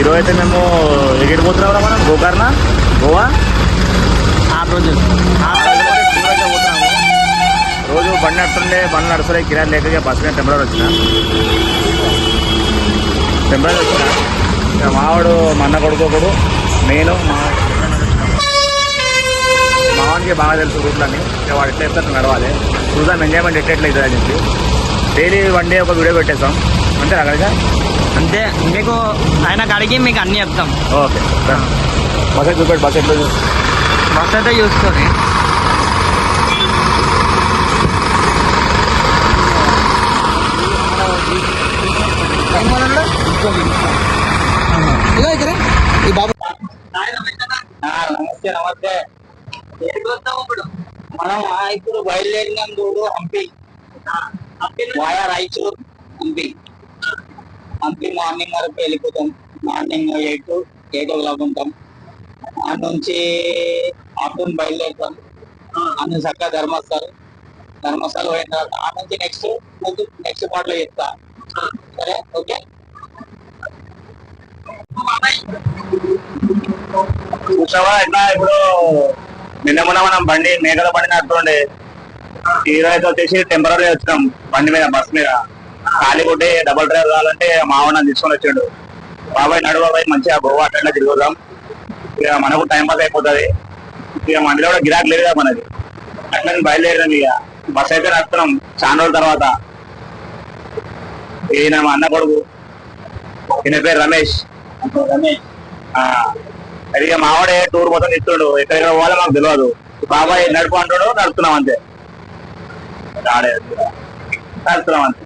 ఈరోజు అయితే మేము ఎగిరి పోతున్నాం మనం గోకర్ణ గోవా ఆ రోజు టూర్ అయితే పోతున్నాము. రోజు బండి నడుతుండే బండి నడుస్తలే కిరాయి లేక బస్సు మీద టెంపరీ వచ్చిన ఇక మావాడు మా అన్న కొడుకోకూడు నేను మావాడికి బాగా తెలుసు రూట్లన్నీ. ఇక వాడు ఎట్లా చెప్తాను నడవాలి చూద్దాం ఎంజాయ్మెంట్ ఎట్లయితుంది అని చెప్పి డైలీ వన్ డే ఒక వీడియో పెట్టేస్తాం అంతే అక్కడిగా. అంతే మీకు ఆయన అడిగి మీకు అన్నీ చెప్తాం. ఓకే బస్ అయితే చూపెట్టు బస్ ఎట్లా బస్ అయితే చూసుకొని ఈ బాబు నమస్తే నమస్తే. ఇప్పుడు మనం ఇప్పుడు బయలుదేరినాం చూడు హంపి వాయా రాయచూర్ హంపి మార్నింగ్ వరకు వెళ్ళిపోతాం. మార్నింగ్ 8 ఉంటాం. ఆ నుంచి ఆఫ్టర్నూన్ బయలుదేరుతాం. అందులో చక్కగా ధర్మస్థలం పోయిన తర్వాత ఆ నుంచి నెక్స్ట్ పాటలో చెప్తా. సరే ఓకే. చూసావా ఎట్లా ఇప్పుడు నిన్న మొన్న మనం మేకల బండి నడుతుండే ఈరోజు అయితే వచ్చేసి టెంపరీ వచ్చినాం బండి మీద బస్ మీద ఖాళీ కొట్టి డబుల్ డ్రైవర్ కావాలంటే మావాడిని తీసుకొని వచ్చాడు. బాబాయ్ నడుబాబాయ్ మంచిగా గోవా అట్లా తిరుగుదాం ఇక మనకు టైం పాస్ అయిపోతుంది. ఇక మనలో కూడా గిరాక్ లేదు కదా మనది అట్లా బయలుదేరాం. ఇక బస్ అయితే నడుస్తున్నాం చాలా రోజుల తర్వాత. ఈయన మా అన్న కొడుకు ఈయన పేరు రమేష్. అది ఇక మావాడే టూర్ మొత్తం ఇస్తుండు ఎక్కడికి పోవాలో మాకు తెలియదు. బాబాయ్ నడుపు అంటాడు నడుస్తున్నాం అంతే నడుస్తున్నాం అంతే.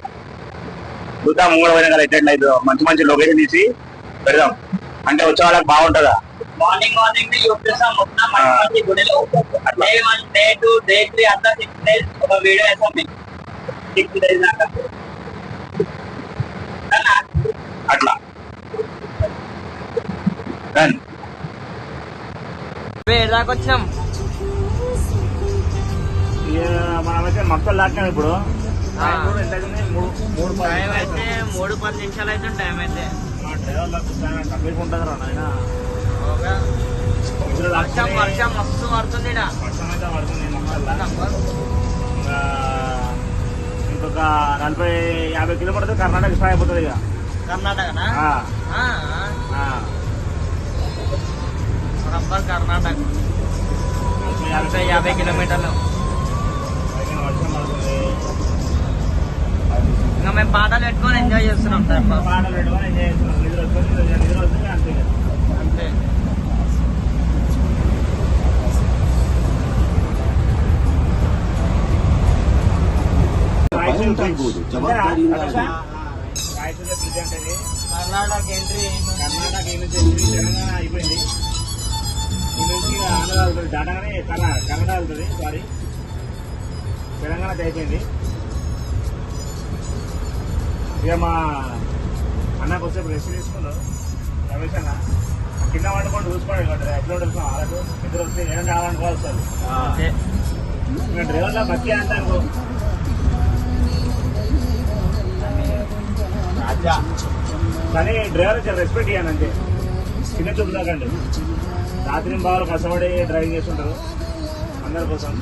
చూద్దాం మూడు పోయిన కదా ఎట్లా అవుతుందో మంచి లొకేషన్ తీసి పెడదాం అంటే వచ్చే వాళ్ళకి బాగుంటుందా. మార్నింగ్ చూపిస్తాం మొత్తం మంచి గుడిలో డే 1 డే 2 డే 3 అంతా 6 days ఒక వీడియో వేస్తాం మీకు 6 days దాకా అట్లా. దాకా వచ్చినాం. మనమైతే మొక్కలు దాటినాం ఇప్పుడు. టైం అయితే 3-10 నిమిషాలు అయితే టైం అయితే వర్షం మస్తు పడుతుంది. ఇంకొక 40-50 కిలోమీటర్లు కర్ణాటక స్టార్ట్ అయిపోతుంది. ఇక కర్ణాటకనా కర్ణాటక 50 కిలోమీటర్లు. ఇంకా మేము పాటలు పెట్టుకొని ఎంజాయ్ చేస్తున్నాం. పాటలు పెట్టుకొని ఎంజాయ్ చేస్తున్నాం. నిద్ర వస్తుంది అంతే. కర్ణాటక ఎంట్రీ తెలంగాణ అయిపోయింది. ఈ నుంచి ఆంధ్ర వెళ్తుంది దాటగానే కన్నడ వెళ్తుంది. సారీ తెలంగాణ అయిపోయింది. ఇక మా అన్నకు వచ్చే రెస్ట్ తీసుకున్నాం. రమేష్ అన్న కింద వండుకొని చూసుకోండి ఎట్లా ఉంటుంది వాళ్ళకు ఇద్దరు వస్తే ఏం కావాలనుకోవాలి సార్. ఇంకా డ్రైవర్లో బతికే అంటారు కానీ డ్రైవర్ ఇక్కడ రెస్పెక్ట్ ఇవ్వను అంతే. చిన్న చూపుదాకండి రాత్రి బాగా కష్టపడి డ్రైవింగ్ చేస్తుంటారు అందరి కోసం.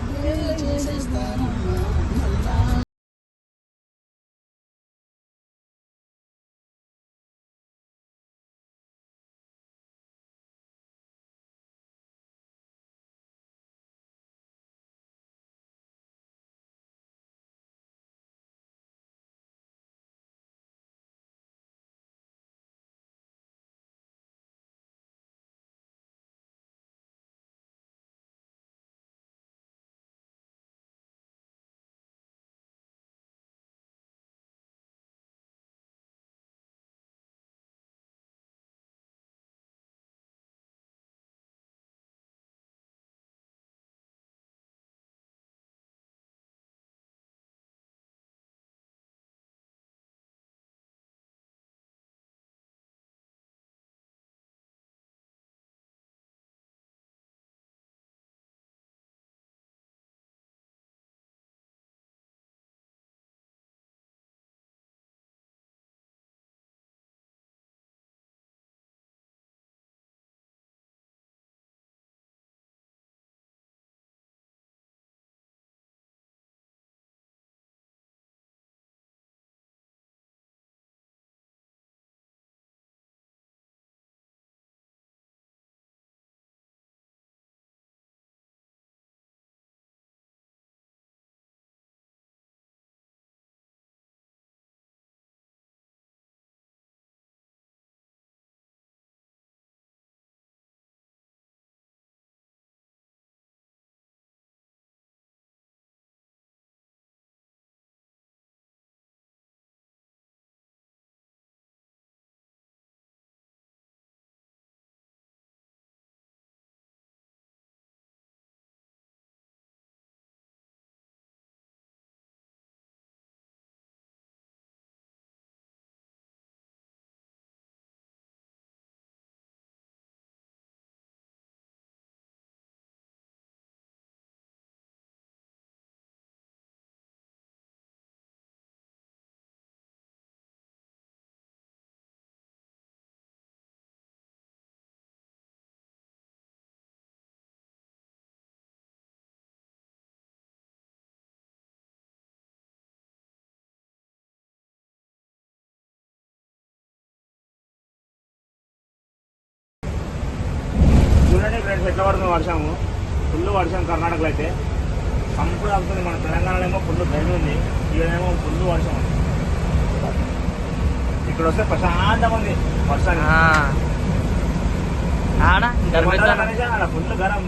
ఫ్రెండ్స్ ఎట్లా పడుతుంది వర్షము, ఫుల్ వర్షం కర్ణాటకలో అయితే సంపూర్ణ అవుతుంది. మన తెలంగాణలో ఏమో ఫుల్ ధైర్యం ఉంది, ఇక్కడేమో ఫుల్ వర్షం ఉంది. ఇక్కడ వస్తే ప్రశాంతంగా ఉంది వర్షాన్ని. ఫుల్ గరం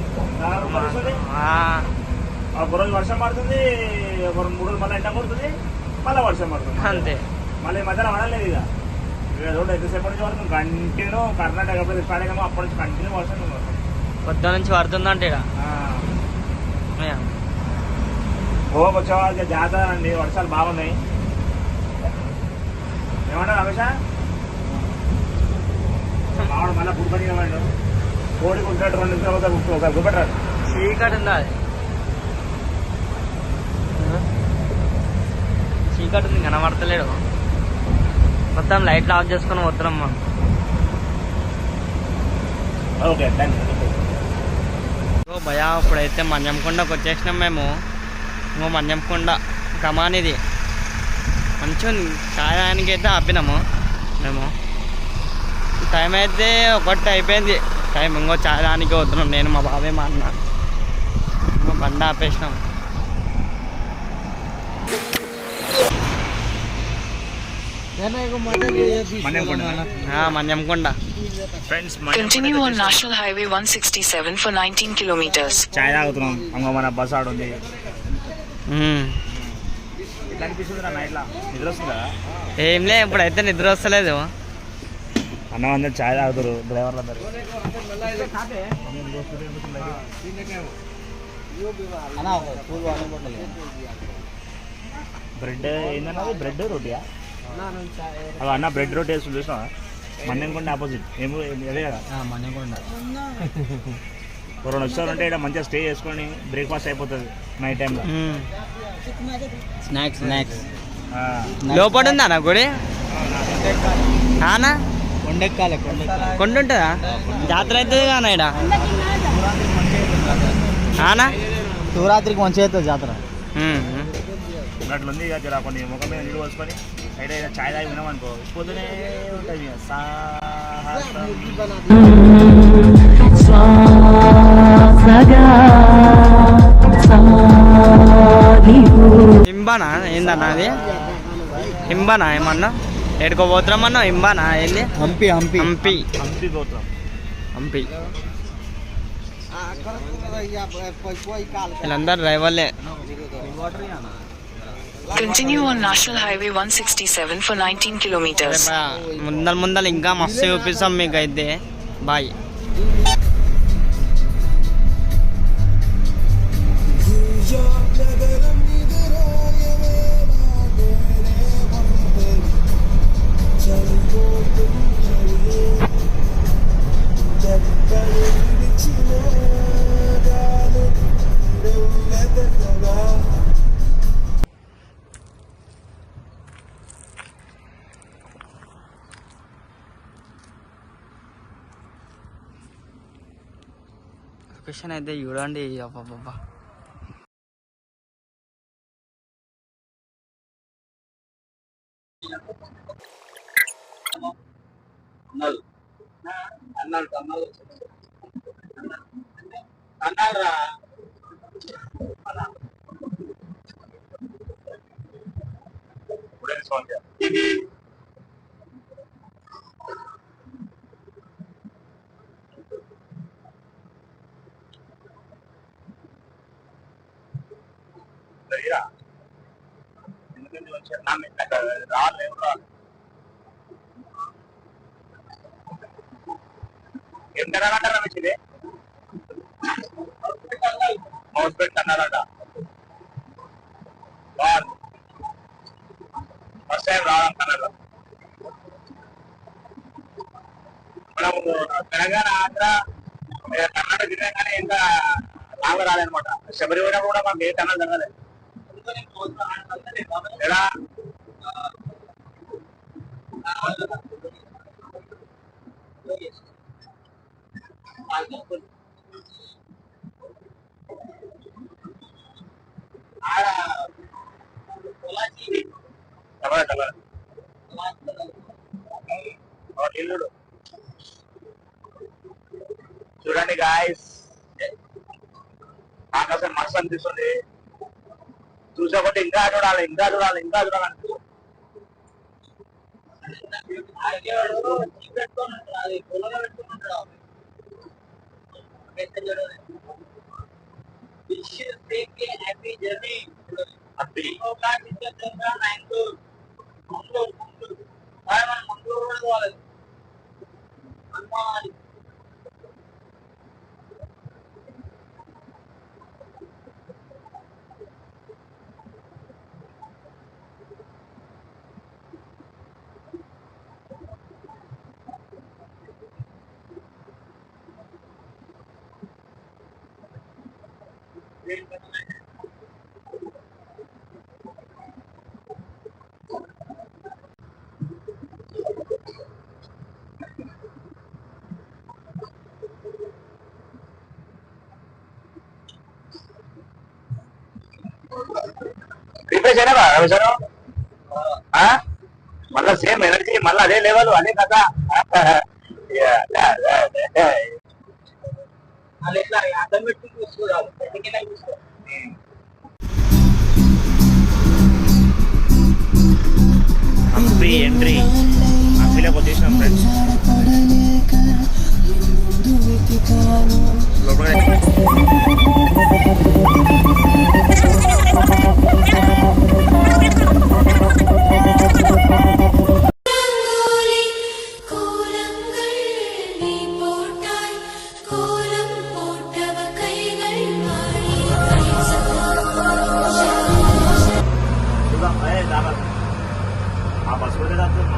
ఒక రోజు వర్షం పడుతుంది, ఒక 2 రోజులు మళ్ళీ ఎండ పడుతుంది, మళ్ళీ వర్షం పడుతుంది అంతే. మళ్ళీ ఈ మధ్యలో పడలేదు. ఇక రోడ్డు ఎంతసేపు నుంచి పడుతుంది కంటిన్యూ. కర్ణాటక ఎప్పుడు స్టార్ట్ అయినామో అప్పటి నుంచి కంటిన్యూ వర్షం పొద్దు నుంచి పడుతుందంటే వచ్చేవా జాతర అండి. వర్షాలు బాగున్నాయి. ఏమన్నా రమేష మావాడు మళ్ళీ గుడిపడి వాడు కోడి గుంటాడు 2 నిమిషాలు ఒకసారి గుడిపెట్టాడు. చీకటి ఉందా? చీకటి ఉంది, కనబడతలేడు. మొత్తం లైట్లు ఆఫ్ చేసుకొని పోతున్నాం మనం. ఓకే భయా ఇప్పుడైతే మన్యంకొండకు వచ్చేసినాం మేము. ఇంకో మన్యంకొండ కమానిది మంచిగా చాయానికి అయితే ఆపినాము మేము. టైం అయితే 1 అయిపోయింది టైం. ఇంకో చాయానికి వస్తున్నాం నేను, మా బాబాయ్, మా అన్న. ఇంకో బండి ఆపేసినాం. Manyamkonda. Continue on National Highway 167 for 19 kilometers. చాయ్ తాగుతున్నాం. ఇంకో మన బస్ ఆడుంది. ఇట్లా అనిపిస్తుంది నా నైట్లా. నిద్ర వస్తుందా? ఏంలే, ఇప్పుడైతే నిద్ర వస్తలేదు. అన్నం అందరు చాయ్ తాగుతారు డ్రైవర్లు అందరు. బ్రెడ్ ఏంటన్నది? బ్రెడ్ రోటీయా? అవి అన్న బ్రెడ్ రోటీ వేస్తుంది చూసినా? మన్యంకొండ ఆపోజిట్ ఏమో అదే కదా మన్యంకొండ. 2 వచ్చారంటే ఇక్కడ మంచిగా స్టే చేసుకొని బ్రేక్ఫాస్ట్ అయిపోతుంది నైట్ టైంలో. స్నాక్స్ లోపల ఉందా నా గుడి? కొండెక్కాలి. కొండ ఉంటుందా? జాతర అవుతుంది కానీ ఇక్కడ శివరాత్రికి మంచిగా అవుతుంది జాతర. అట్లా ఉంది. ఇక కొన్ని ముఖం మీద నీళ్ళు పోసుకొని అయితే చాయ్ తాగి వినామనుకో పొద్దునే ఉంటుంది. హింబానా ఏందన్నా అది? హింబానా ఏమన్నా ఎడుకోపోతున్నామన్నా? హింబానా ఏంది? హంపి వీళ్ళందరూ డ్రైవర్లే. Continue on National Highway 167 for 19 kilometers. ముందర ఇంకా మస్తు చూపిస్తాం మీకు అయితే. బాయ్. లొకేషన్ అయితే చూడండి. అబ్బాబ్బా ఏం తినాలంటారా మంచిది? మౌస్ పెట్టి అన్నారట. బాగుంది. ఫస్ట్ టైం రావడం కన్నడ. మనం తెలంగాణ, ఆంధ్ర, కర్ణాటక తిరిగినా కానీ ఇంకా లాంగ్ రాలేనమాట. శబరిమల కూడా మాకు ఏ కన్నా జరగలేదు. ఎలా చూడండి గాయస్, మస్తు అనిపిస్తుంది. చూసే కొట్టి ఇంకా చూడాలి ఇంకా చూడాలి ఇంకా చూడాలి అనిపిస్తుంది. హ్యాపీ జర్నీ హ్యాపీ రిఫ్రెష్ అయినా రవిశారు మళ్ళా సేమ్ ఎనర్జీ మళ్ళీ అదే లెవెల్ అదే కథ. వాళ్ళు ఎట్లా అర్థం పెట్టుకుని చూసుకోవాలి చూసుకో. హంపి ఎంట్రీ హంపిలోకి వచ్చేసినాం ఫ్రెండ్స్. ఆ బస్సు కూడా వచ్చేసినాం.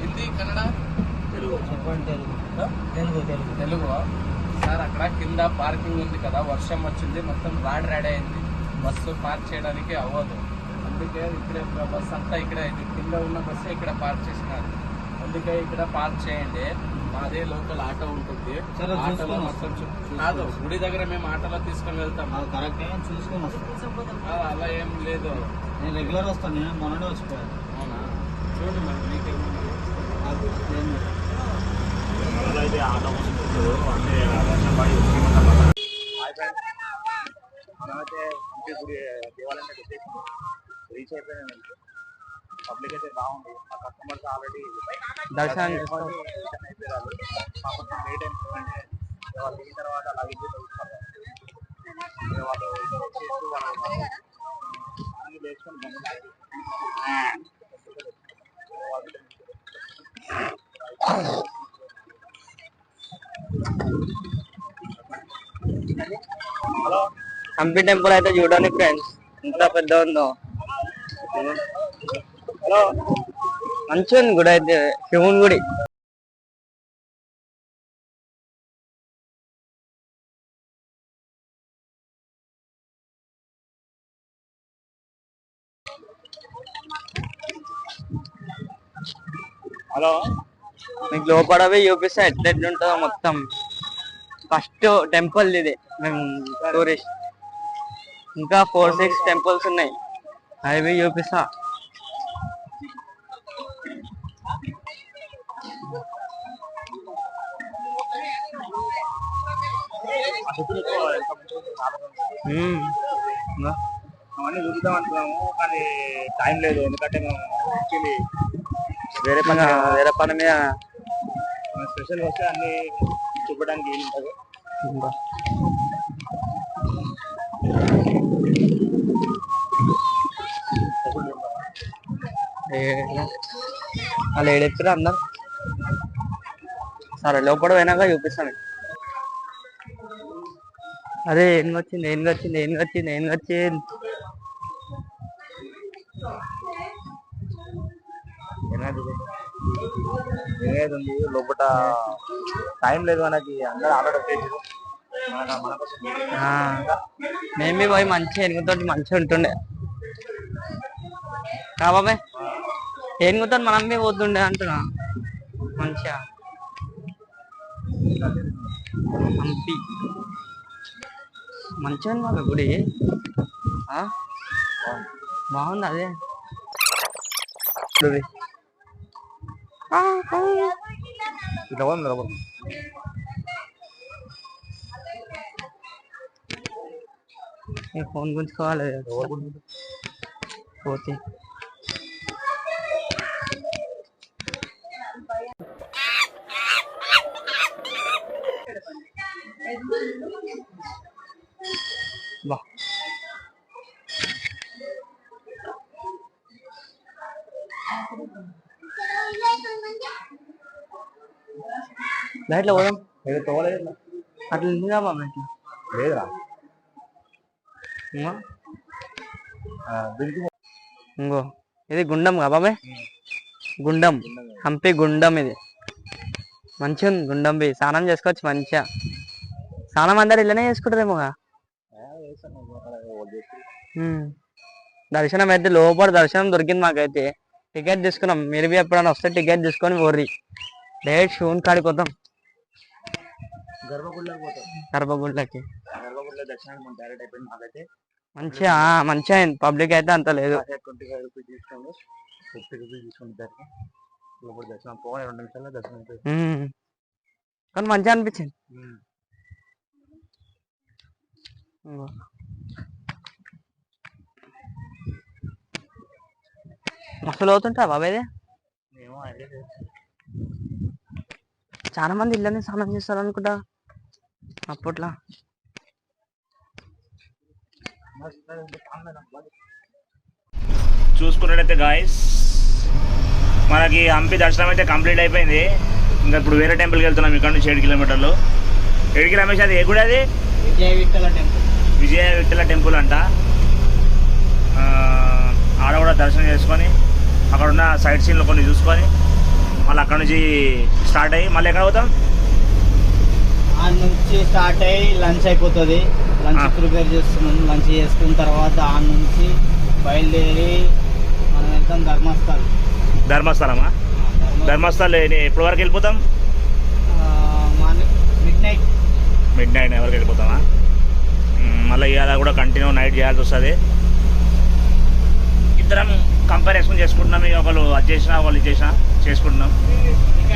హిందీ కన్నడ చెప్పండి తెలుగు తెలుగు సార్. అక్కడ కింద పార్కింగ్ ఉంది కదా, వర్షం వచ్చింది, మొత్తం రాడ్ అయింది, బస్సు పార్క్ చేయడానికి అవ్వదు. అందుకే ఇక్కడే బస్సు అంతా ఇక్కడే కింద ఉన్న బస్సు ఇక్కడ పార్క్ చేసినారు. అందుకే ఇక్కడ పార్క్ చేయండి. మాదే లోకల్ ఆటో ఉంటుంది. ఆటోలో మొత్తం కాదు, గుడి దగ్గర మేము ఆటోలో తీసుకొని వెళ్తాం. కరెక్ట్ చూసుకుని అలా ఏం లేదు. నేను రెగ్యులర్ వస్తాను. నేను మొన్ననే వచ్చిపోయాను. అవునా, చూడండి మరి మీకేమో అయితే ఆటో అంటే వర్షం పడి మనమైతే హంపి గుడి దేవాలయం వచ్చేసి రీచ్ అయిపోయినా. పబ్లిక్ అయితే బాగుంది. మా కస్టమర్స్ ఆల్రెడీ దర్శనం అయిపోయారు. కొంచెం లేట్ అయింది అంటే వాళ్ళు దిగిన తర్వాత అలా వెళ్ళి వాళ్ళు చేస్తూ వాళ్ళు అన్ని వేసుకొని హలో హంపి టెంపుల్ అయితే చూడండి ఫ్రెండ్స్, ఎంత పెద్ద ఉందో. హలో మంచిగా ఉంది గుడి అయితే, శివుని గుడి. హలో మీకు లోపడవి చూపిస్తా ఎట్లెట్లుంటుందో మొత్తం. ఫస్ట్ టెంపుల్ ఇది, మేము టూరిస్ట్. ఇంకా 4-6 టెంపుల్స్ ఉన్నాయి, అవి చూపిస్తా. అవన్నీ చూద్దాం అనుకున్నాము కానీ టైం లేదు. ఎందుకంటే మేము యాక్చువల్లీ వేరే పని మీద స్పెషల్ వస్తే అన్ని చూపడానికి వీలు ఉంటుంది. వాళ్ళు ఏడెత్తారు అందరు. సరే లోపల పోయినాక చూపిస్తాను. అరే ఏనుగొచ్చింది ఏదైతుంది లోపల టైం లేదు మనకి, అందరూ ఆల్రెడీ వచ్చేసారు. మన కోసం మేము పోయి మంచిగా ఏనుగుతోటి మంచిగా ఉంటుండే బాబాయ్. ఏనుగుతో మనం పోతుండే అంటున్నా మంచిగా. హంపి మంచిగా ఉంది మాకు గుడి. బాగుంది అదే. ఇట్లా పోదాం లోపల. ఫోన్ గుంజుకోవాలి పోతే. బా లైట్లో పోదాం. తోలేదు అట్లా ఉందిగా బాబా ఇట్లా లేదురా. ఇంకో ఇది గుండం కా బాబాయ్, గుండం హంపి గుండం. ఇది మంచిగా ఉంది గుండం. బి స్నానం చేసుకోవచ్చు మంచిగా. స్నానం అందరు ఇళ్ళనే చేసుకుంటారేమోగా. దర్శనం అయితే లోపల దర్శనం దొరికింది మాకైతే. టికెట్ తీసుకున్నాం. మీరు బి ఎప్పుడైనా వస్తే టికెట్ తీసుకొని పోర్రి. డైరెక్ట్ శివుని కాడికి వద్దాం. గర్భగుడిలోకి దర్శనానికి డైరెక్ట్ అయిపోయింది మాకైతే. మంచిగా అయింది. పబ్లిక్ అయితే అంత లేదు. 25 రూపీస్ తీసుకోండి, 50 రూపీస్ తీసుకోండి. లోపల దర్శనం పోవాలి, 2 నిమిషాల్లో దర్శనం అయిపోయింది. కానీ మంచిగా అనిపించింది. మస్తు లోతుంటా బాబాయ్ ఇది. చాలా మంది ఇళ్ళని స్నానం చేస్తారు అనుకుంటా అప్పట్లో. చూసుకున్నట్టయితే గాయస్, మనకి హంపి దర్శనం అయితే కంప్లీట్ అయిపోయింది. ఇంకా ఇప్పుడు వేరే టెంపుల్కి వెళ్తున్నాం. ఇక్కడ నుంచి 7 కిలోమీటర్లు. 7 కిలోమీటర్స్. అది ఏ గుడి? అది విజయ విఠల టెంపుల్ అంట. ఆడ కూడా దర్శనం చేసుకొని అక్కడ ఉన్న సైట్ సీన్లు కొన్ని చూసుకొని మళ్ళీ అక్కడ నుంచి స్టార్ట్ అయ్యి మళ్ళీ ఎక్కడ పోతాం? ఆ నుంచి స్టార్ట్ అయ్యి లంచ్ అయిపోతుంది. లంచ్ ప్రిపేర్ చేస్తున్నాం. లంచ్ చేసుకున్న తర్వాత ఆ నుంచి బయలుదేరి మనం వెళ్తాం ధర్మస్థలం. ధర్మస్థలమా? ధర్మస్థలం ఎప్పటి వరకు వెళ్ళిపోతాం? మిడ్ నైట్ వరకు వెళ్ళిపోతామా? మళ్ళీ ఇవాళ కూడా కంటిన్యూ నైట్ చేయాల్సి వస్తుంది. ఇద్దరం కంపారిజన్ చేసుకుంటున్నాం. ఇక ఒకళ్ళు అది చేసినా ఒకళ్ళు ఇది చేసినా చేసుకుంటున్నాం.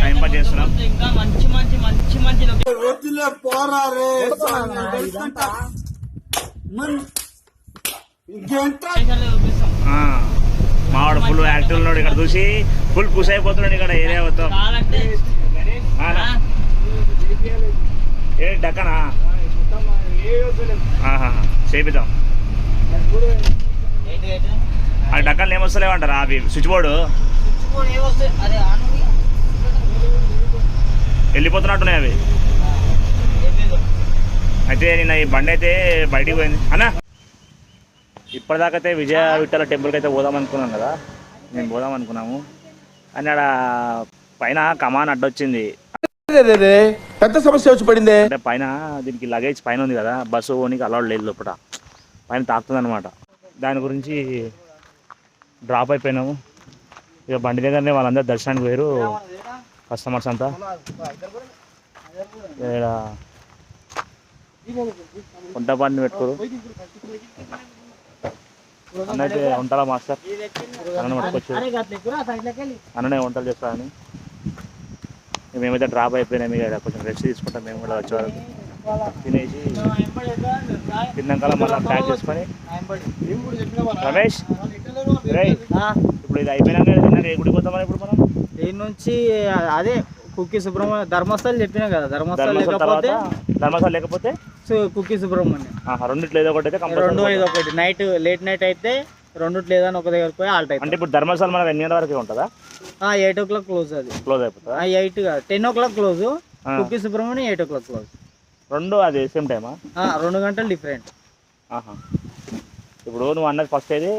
టైం పాస్ చేస్తున్నాం. ఇంకా మంచి మంచి మంచి మంచి మావాడు ఫుల్ యాక్టివ్ ఉన్నాడు. ఇక్కడ చూసి ఫుల్ ఖుషి అయిపోతున్నాడు. ఇక్కడ ఏరియా మొత్తం ఏ డక్కనా చేపిద్దాం. ఆ డక్కలు ఏమొస్తలేమంటారా? అవి స్విచ్ బోర్డు వెళ్ళిపోతున్నట్టున్నాయి అవి. అయితే నిన్న ఈ బండి అయితే బయటికి పోయింది అన్నా. ఇప్పటిదాకైతే విజయ విఠల టెంపుల్కి అయితే పోదాం అనుకున్నాం కదా. మేము పోదాం అనుకున్నాము అని ఆడ పైన కమాన్ అడ్డొచ్చింది. పెద్ద సమస్య వచ్చి పడింది. అంటే పైన దీనికి లగేజ్ పైన ఉంది కదా, బస్సు పోనీకి అలవాటు లేదు. లోపల పైన తాకుతుంది అనమాట. దాని గురించి డ్రాప్ అయిపోయినాము. ఇక బండి దగ్గరనే వాళ్ళందరూ దర్శనానికి పోయారు, కస్టమర్స్ అంతా. ఇక్కడ వంట పని పెట్టుకోరు అన్నైతే. ఉంటారా మాస్టర్? అన్న పట్టుకోవచ్చు, అన్ననే వంటలు చేస్తారని. మేమైతే డ్రాప్ అయిపోయినాము. ఇక కొంచెం రెస్ట్ తీసుకుంటాం మేము కూడా వచ్చే వరకు. తినేసి తిన్నాక మళ్ళీ ప్యాక్ చేసుకొని రమేష్ ఇప్పుడు ఇది అయిపోయినాక తిన్నాక ఏ గుడికి పోతామని ఇప్పుడు మనం దీని నుంచి అదే కుక్కి సుబ్రహ్మణ్యం ధర్మస్థలం చెప్పినా కదా. ధర్మస్థలం లేకపోతే కుక్కి సుబ్రహ్మణ్యం రెండిట్లో ఏదో ఒకటి అయితే 2 ఏదో ఒకటి. నైట్ లేట్ నైట్ అయితే రెండిట్లో ఏదైనా ఒక దగ్గర పోయి ఆల్ట్ అయితే. అంటే ఇప్పుడు ధర్మస్థలం మనకు ఎన్ని గంటల వరకు ఉంటుందా? 8 o'clock క్లోజ్. అది క్లోజ్ అయిపోతుందా? 8 10 o'clock క్లోజ్. కుక్కి సుబ్రహ్మణ్యం 8 o'clock క్లోజ్. రెండు అది సేమ్ టైమా? 2 గంటలు డిఫరెంట్. ఆహా. ఇప్పుడు నువ్వు అన్నది ఫస్ట్ ఏది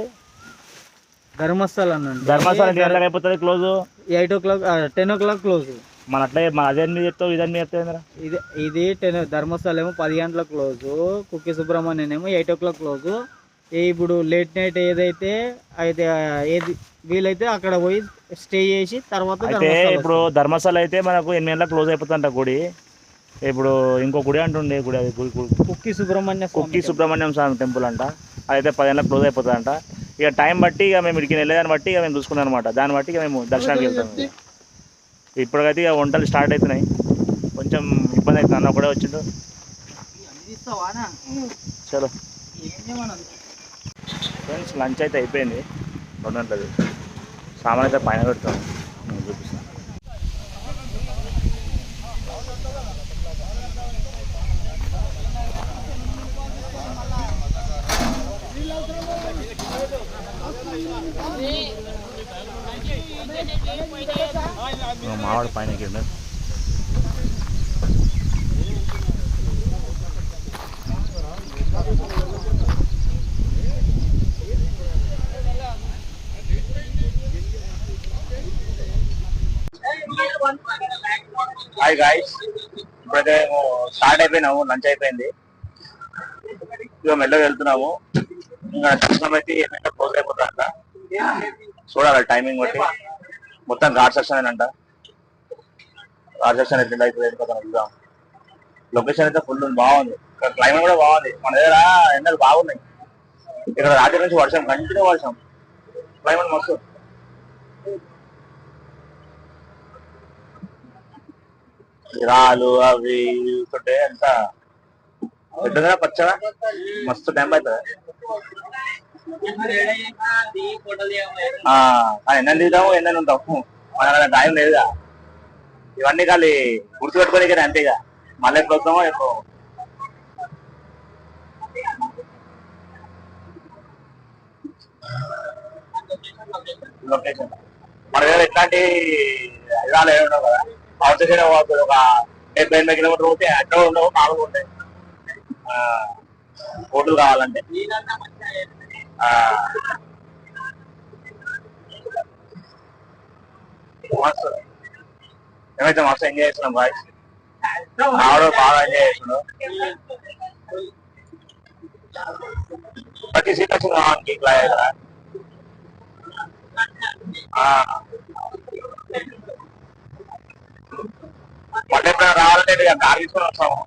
ధర్మస్థల ధర్మస్థలం ఎన్ని గంటలకు అయిపోతుంది క్లోజ్? 8 o'clock 10 o'clock close. మన అట్లే అదే మీద చెప్తావు ఇదని మీద చెప్తావు. ఇది 10 ధర్మస్థలం ఏమో 10 గంటలకు క్లోజ్, కుక్కి సుబ్రహ్మణ్యం ఏమో 8 o'clock క్లోజ్. ఇప్పుడు లేట్ నైట్ ఏదైతే అయితే ఏది వీలైతే అక్కడ పోయి స్టే చేసి తర్వాత అయితే ఇప్పుడు ధర్మస్థలం అయితే మనకు 8 గంటలకు క్లోజ్ అయిపోతుందంట గుడి. ఇప్పుడు ఇంకో గుడి అంటుండే గుడి అది కుక్కి సుబ్రహ్మణ్యం స్వామి టెంపుల్ అంట. అదైతే 10 గంటలకు క్లోజ్ అయిపోతుందంట. ఇక టైం బట్టి ఇక మేము ఇక్కడికి వెళ్ళేదాన్ని బట్టి ఇక మేము చూసుకున్నాం అనమాట. దాన్ని బట్టి ఇక మేము దర్శనానికి వెళ్తాం. ఇప్పటికైతే ఇక వంటలు స్టార్ట్ అవుతున్నాయి. కొంచెం ఇబ్బంది అవుతుంది. అన్న కూడా వచ్చిండు. చలో ఫ్రెండ్స్, లంచ్ అయితే అయిపోయింది. 2 గంటలది. సామాన్ అయితే పైన పెడతాం, నేను చూపిస్తాను. మావాడు పైన ఎక్కిండు. హాయ్ గాయ్స్, ఇప్పుడైతే స్టార్ట్ అయిపోయినాము. లంచ్ అయిపోయింది. ఇక మెల్లగా వెళ్తున్నాము. ఇంకా దర్శనం అయితే క్లోజ్ అయిపోతుందంట. చూడాలి టైమింగ్ బట్టి. మొత్తం ఘాట్ సెక్షన్ అంట. ఘాట్ సెక్షన్ అయితే అయిపోయింది కదా. చూద్దాం. లొకేషన్ అయితే ఫుల్ బాగుంది. ఇక్కడ క్లైమేట్ కూడా బాగుంది. మన దగ్గర ఎండలు బాగున్నాయి. ఇక్కడ రాత్రి నుంచి వర్షం, కంటిన్యూ వర్షం. క్లైమేట్ మస్తు. రాళ్ళు అవి చూస్తుంటే ఎంత పెద్దగా పచ్చగా మస్తు టైం అవుతుంది. ఎన్న దిగుతాము, ఎన్న ఉంటాము. మన టైం లేదుగా. ఇవన్నీ ఖాళీ గుర్తుపెట్టుకోలే కదా, అంతేగా. మళ్ళీ ఎప్పుడు వస్తామో ఎప్పుడు. లొకేషన్ మన దగ్గర ఎట్లాంటి ఇదాలు ఏమి ఉండవు కదా. అవతల సైడ్ ఒక 70-80 కిలోమీటర్ పోతే అక్కడ ఉండవు, మామూలుగా ఉంటాయి హోటల్ కావాలంటే. మస్తు మేమైతే మస్తు ఎంజాయ్ చేస్తున్నాం బాయ్. ఆవిడ బాగా ఎంజాయ్ చేస్తున్నాడు. ప్రతి సీట్ వచ్చింది ఇట్లా కదా. మళ్ళీ ఎప్పుడైనా రావాలంటే కార్ తీసుకొని వస్తాము.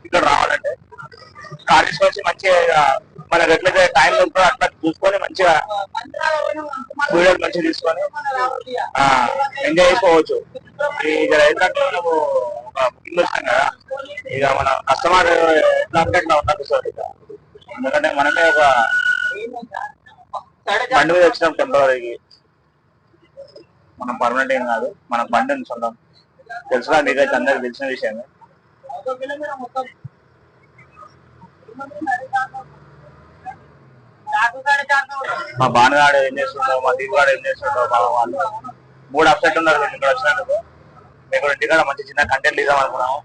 ఇక్కడ రావాలంటే కార్ తీసుకొచ్చి మంచిగా మన రెగ్యులర్ టైం దొరుకుతుంది అట్లా చూసుకొని మంచిగా వీడియోలు మంచిగా తీసుకొని ఎంజాయ్ చేసుకోవచ్చు. ఇక ఏంటంటే మనము ఒక బుకింగ్ వస్తాం కదా, ఇక మన కస్టమర్ ఎట్లా అంటే ఎట్లా ఉండదు. ఇక ఎందుకంటే మనమే ఒక బండి మీద వచ్చినాం టెంపరీకి. మనం పర్మనెంట్ ఏం కాదు, మన బండి ఉంది సొంతం. తెలుసుగా మీకైతే అందరికి తెలిసిన విషయమే. మా బాణగాడు ఏం చేస్తుండో, మా దీపాడు ఏం చేస్తుండో, వాళ్ళు 3 అప్సెట్ ఉన్నారు. మేము ఇక్కడ వచ్చినందుకు మేము ఇంటికాడ మంచి చిన్న కంటెంట్ ఇద్దాం అనుకున్నాము.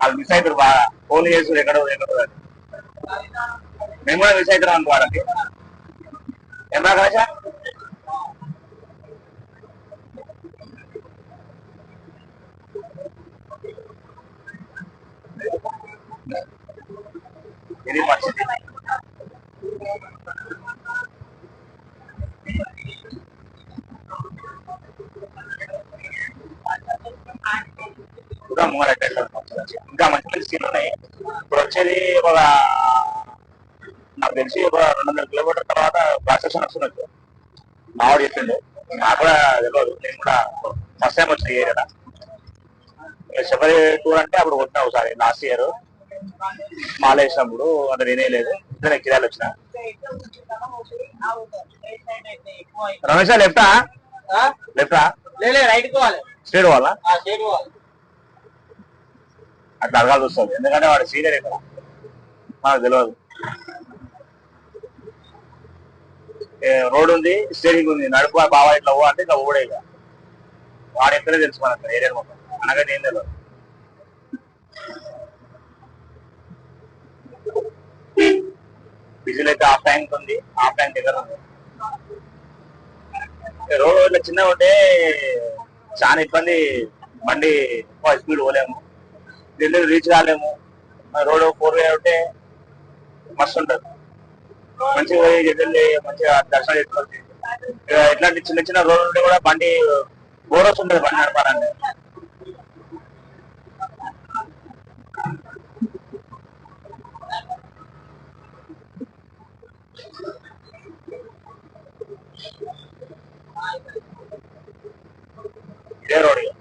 వాళ్ళు మిస్ అవుతారు బాగా. ఫోన్ చేస్తారు ఎక్కడో మేము కూడా మిస్ అవుతున్నాం అనుకో వాళ్ళకి. ఏం రాక ఇది పరిస్థితి. ఇంకా మంచి మంచి సీట్లు ఉన్నాయి. ఇప్పుడు వచ్చేది ఒక నాకు తెలిసి ఒక 200 కిలోమీటర్ తర్వాత ప్రాసెషన్ వస్తున్నట్టు మావాడు చెప్పిండు. నాకు కూడా తెలియదు. నేను కూడా ఫస్ట్ టైం వచ్చిన ఏరియా. శబరి టూర్ అంటే అప్పుడు వచ్చినా ఒకసారి లాస్ట్ ఇయర్ మాల వేసినప్పుడు. అంటే నేనే లేదు, ఇద్దరు కిరాలు వచ్చిన. రమేష్ లెఫ్టా లెఫ్టా రైట్ పోవాలి, స్ట్రేట్ పోవాలా? అట్లా అడగాల్సి వస్తుంది, ఎందుకంటే వాడు సీనియర్ ఇక్కడ, నాకు తెలియదు. రోడ్ ఉంది, స్టేరింగ్ ఉంది, నడుపు బాగా ఇట్లా అంటే ఇట్లా ఊడే. ఇక వాడు ఎక్కడే తెలుసు మనకు ఏరియా మొత్తం, అనగా ఏం తెలియదు. విజిల్ అయితే హాఫ్ ట్యాంక్ ఉంది, హాఫ్ ట్యాంక్ దగ్గర ఉంది. రోడ్ ఇట్లా చిన్నగా ఉంటే చాలా ఇబ్బంది, బండి ఎక్కువ స్పీడ్ పోలేము, ఢిల్లీ రీచ్ కాలేము. రోడ్ 4 వే ఉంటే మస్తు ఉంటుంది, మంచిగా పోయి ఢిల్లీ మంచిగా దర్శనం చేసుకోవచ్చు. ఇట్లాంటి చిన్న చిన్న రోడ్లు ఉంటే కూడా బండి బోర్ వస్తుంటది బండి నడపాలంటే. ఇదే రోడ్ ఇక.